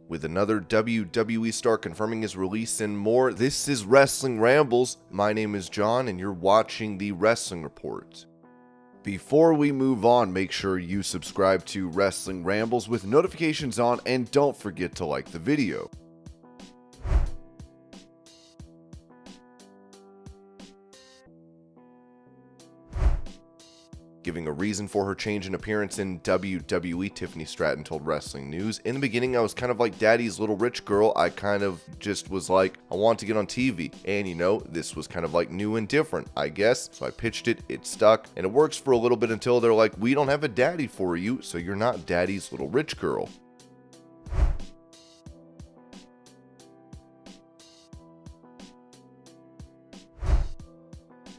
With another WWE star confirming his release and more, this is Wrestling Rambles. My name is John and you're watching the Wrestling Report. Before we move on, make sure you subscribe to Wrestling Rambles with notifications on and don't forget to like the video. Giving a reason for her change in appearance in WWE, Tiffany Stratton told Wrestling News, "In the beginning, I was kind of like daddy's little rich girl. I kind of just was like, I want to get on TV. And you know, this was kind of like new and different, I guess. So I pitched it, it stuck, and it works for a little bit until they're like, we don't have a daddy for you, so you're not daddy's little rich girl."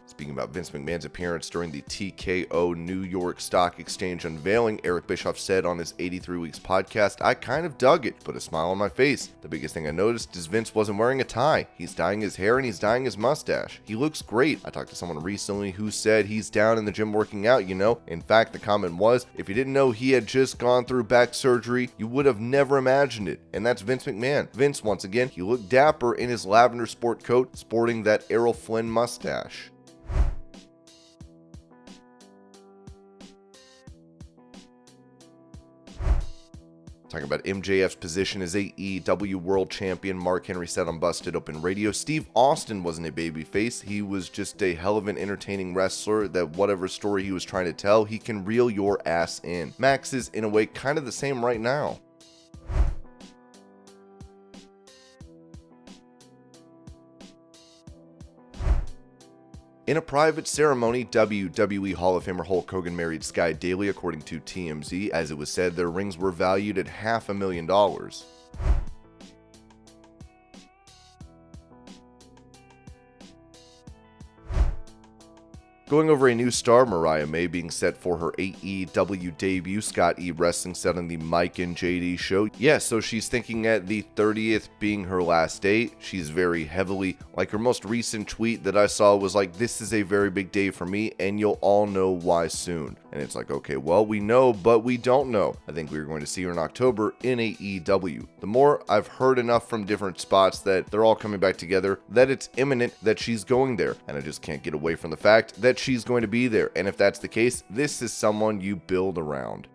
Speaking about Vince McMahon's appearance during the TKO New York Stock Exchange unveiling, Eric Bischoff said on his 83 Weeks podcast, "I kind of dug it, put a smile on my face. The biggest thing I noticed is Vince wasn't wearing a tie. He's dyeing his hair and he's dyeing his mustache. He looks great. I talked to someone recently who said he's down in the gym working out, you know. In fact, the comment was, if you didn't know he had just gone through back surgery, you would have never imagined it." And that's Vince McMahon. Vince, once again, he looked dapper in his lavender sport coat, sporting that Errol Flynn mustache. Talking about MJF's position as AEW World Champion, Mark Henry said on Busted Open Radio, "Steve Austin wasn't a babyface. He was just a hell of an entertaining wrestler that whatever story he was trying to tell, he can reel your ass in. Max is, in a way, kind of the same right now." In a private ceremony, WWE Hall of Famer Hulk Hogan married Sky Daly, according to TMZ. As it was said, their rings were valued at $500,000. Going over a new star, Mariah May, being set for her AEW debut. Scott E. Wrestling said on the Mike and JD show, "Yeah, so she's thinking at the 30th being her last date. She's very heavily, like her most recent tweet that I saw was like, 'This is a very big day for me and you'll all know why soon.' And it's like, okay, well, we know, but we don't know. I think we're going to see her in October in AEW. The more I've heard enough from different spots that they're all coming back together, that it's imminent that she's going there. And I just can't get away from the fact that she's going to be there. And if that's the case, this is someone you build around."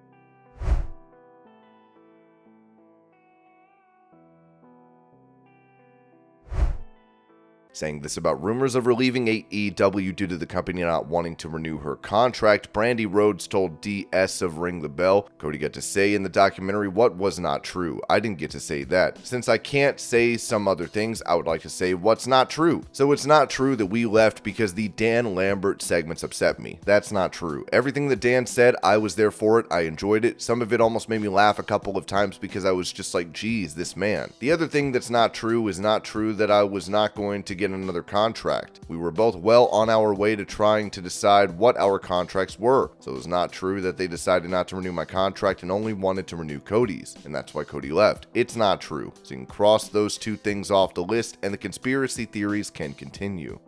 Saying this about rumors of her leaving AEW due to the company not wanting to renew her contract, Brandi Rhodes told DS of Ring the Bell, "Cody got to say in the documentary what was not true. I didn't get to say that. Since I can't say some other things, I would like to say what's not true. So it's not true that we left because the Dan Lambert segments upset me. That's not true. Everything that Dan said, I was there for it. I enjoyed it. Some of it almost made me laugh a couple of times because I was just like, geez, this man. The other thing that's not true is not true that I was not going to get another contract. We were both well on our way to trying to decide what our contracts were. So it was not true that they decided not to renew my contract and only wanted to renew Cody's, and that's why Cody left. It's not true." So you can cross those two things off the list and the conspiracy theories can continue.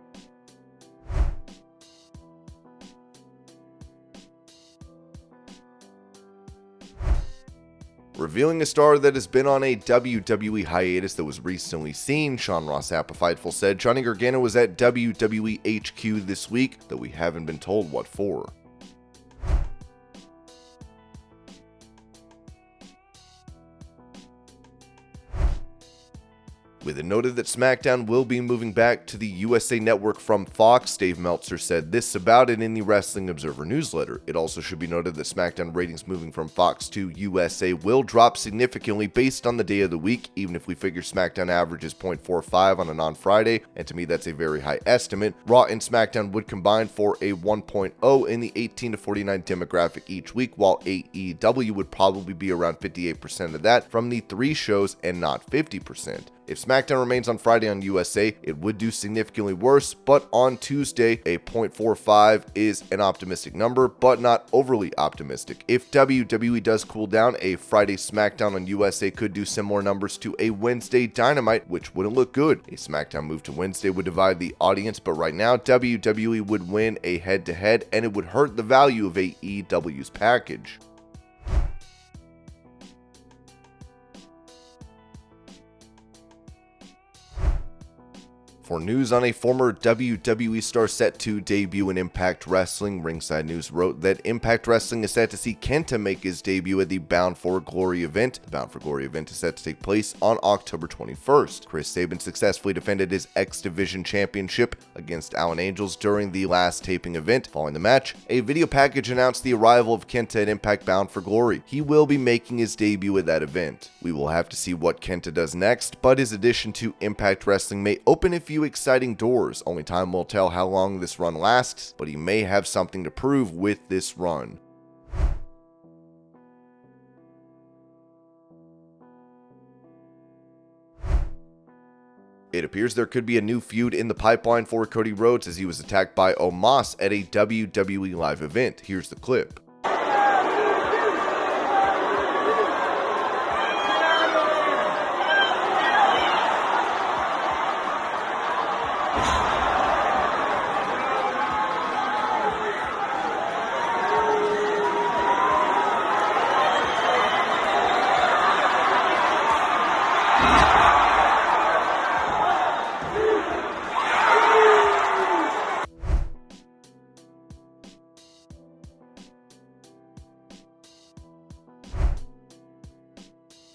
Revealing a star that has been on a WWE hiatus that was recently seen, Sean Ross Sapp Fightful said Johnny Gargano was at WWE HQ this week, though we haven't been told what for. With it noted that Smackdown will be moving back to the USA Network from Fox, Dave Meltzer said this about it in the Wrestling Observer newsletter. It also should be noted that Smackdown ratings moving from Fox to USA will drop significantly based on the day of the week, even if we figure Smackdown averages 0.45 on a non-Friday, and to me that's a very high estimate. Raw and Smackdown would combine for a 1.0 in the 18 to 49 demographic each week, while AEW would probably be around 58% of that from the 3 shows and not 50%. If SmackDown remains on Friday on USA, it would do significantly worse, but on Tuesday, a 0.45 is an optimistic number, but not overly optimistic. If WWE does cool down, a Friday SmackDown on USA could do similar numbers to a Wednesday Dynamite, which wouldn't look good. A SmackDown move to Wednesday would divide the audience, but right now, WWE would win a head-to-head, and it would hurt the value of AEW's package. For news on a former WWE star set to debut in Impact Wrestling, Ringside News wrote that Impact Wrestling is set to see Kenta make his debut at the Bound for Glory event. The Bound for Glory event is set to take place on October 21st. Chris Sabin successfully defended his X Division Championship against Alan Angels during the last taping event. Following the match, a video package announced the arrival of Kenta at Impact Bound for Glory. He will be making his debut at that event. We will have to see what Kenta does next, but his addition to Impact Wrestling may open a few exciting doors. Only time will tell how long this run lasts, but he may have something to prove with this run. It appears there could be a new feud in the pipeline for Cody Rhodes as he was attacked by Omos at a WWE live event. Here's the clip.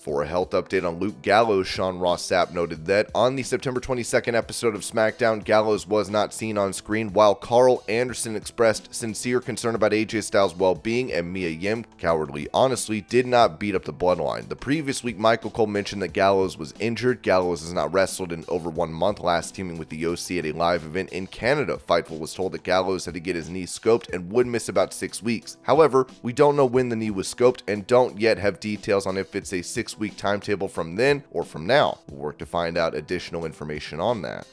For a health update on Luke Gallows, Sean Ross Sapp noted that on the September 22nd episode of Smackdown, Gallows was not seen on screen, while Carl Anderson expressed sincere concern about AJ Styles' well-being, and Mia Yim, cowardly honestly, did not beat up the Bloodline. The previous week, Michael Cole mentioned that Gallows was injured. Gallows has not wrestled in over 1 month, last teaming with the OC at a live event in Canada. Fightful was told that Gallows had to get his knee scoped and would miss about 6 weeks. However, we don't know when the knee was scoped and don't yet have details on if it's a 6-week timetable from then or from now. We'll work to find out additional information on that.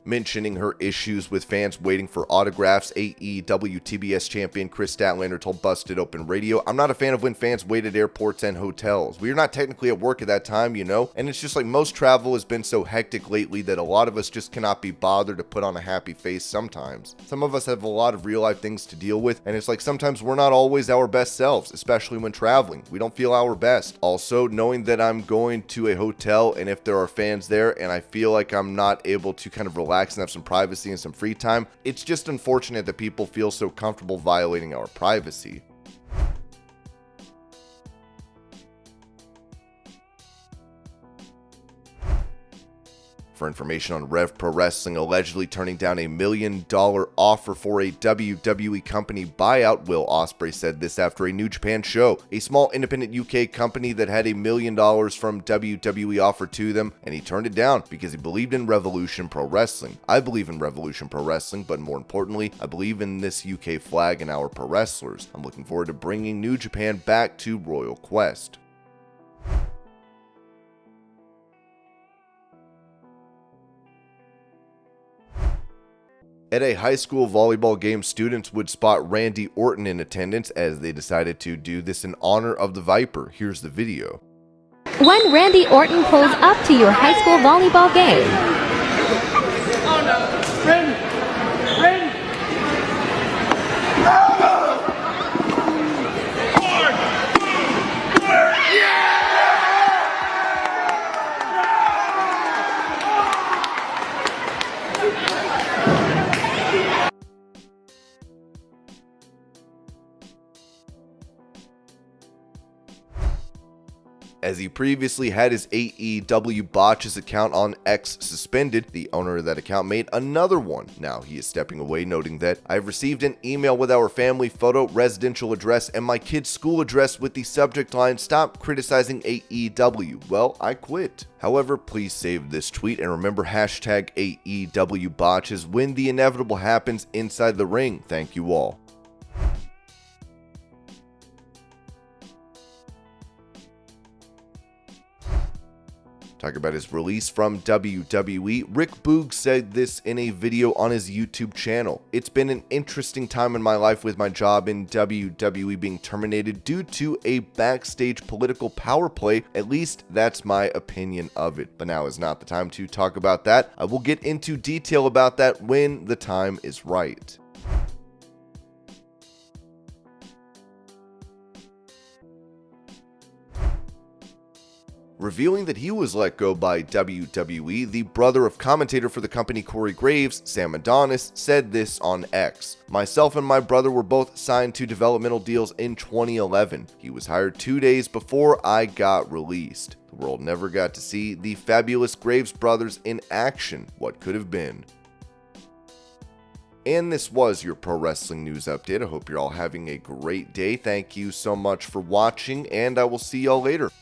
Mentioning her issues with fans waiting for autographs, AEW TBS champion Chris Statlander told Busted Open Radio, "I'm not a fan of when fans wait at airports and hotels. We are not technically at work at that time, you know, and it's just like most travel has been so hectic lately that a lot of us just cannot be bothered to put on a happy face sometimes. Some of us have a lot of real life things to deal with, and it's like sometimes we're not always our best selves, especially when traveling. We don't feel our best. Also, knowing that I'm going to a hotel and if there are fans there and I feel like I'm not able to kind of relax and have some privacy and some free time, it's just unfortunate that people feel so comfortable violating our privacy." For information on RevPro Wrestling allegedly turning down a $1 million offer for a WWE company buyout, Will Ospreay said this after a New Japan show. A small independent UK company that had $1 million from WWE offered to them, and he turned it down because he believed in Revolution Pro Wrestling. I believe in Revolution Pro Wrestling, but more importantly, I believe in this UK flag and our pro wrestlers. I'm looking forward to bringing New Japan back to Royal Quest. At a high school volleyball game, students would spot Randy Orton in attendance as they decided to do this in honor of the Viper. Here's the video. When Randy Orton pulls up to your high school volleyball game. Oh no, Randy! Randy! As he previously had his AEW Botches account on X suspended, the owner of that account made another one. Now he is stepping away, noting that "I've received an email with our family photo, residential address, and my kid's school address with the subject line, 'Stop criticizing AEW. Well, I quit.' However, please save this tweet and remember hashtag AEW Botches when the inevitable happens inside the ring. Thank you all." Talking about his release from WWE, Rick Boogs said this in a video on his YouTube channel. "It's been an interesting time in my life with my job in WWE being terminated due to a backstage political power play. At least that's my opinion of it. But now is not the time to talk about that. I will get into detail about that when the time is right." Revealing that he was let go by WWE, the brother of commentator for the company Corey Graves, Sam Adonis, said this on X. "Myself and my brother were both signed to developmental deals in 2011. He was hired 2 days before I got released. The world never got to see the fabulous Graves brothers in action. What could have been?" And this was your pro wrestling news update. I hope you're all having a great day. Thank you so much for watching, and I will see y'all later.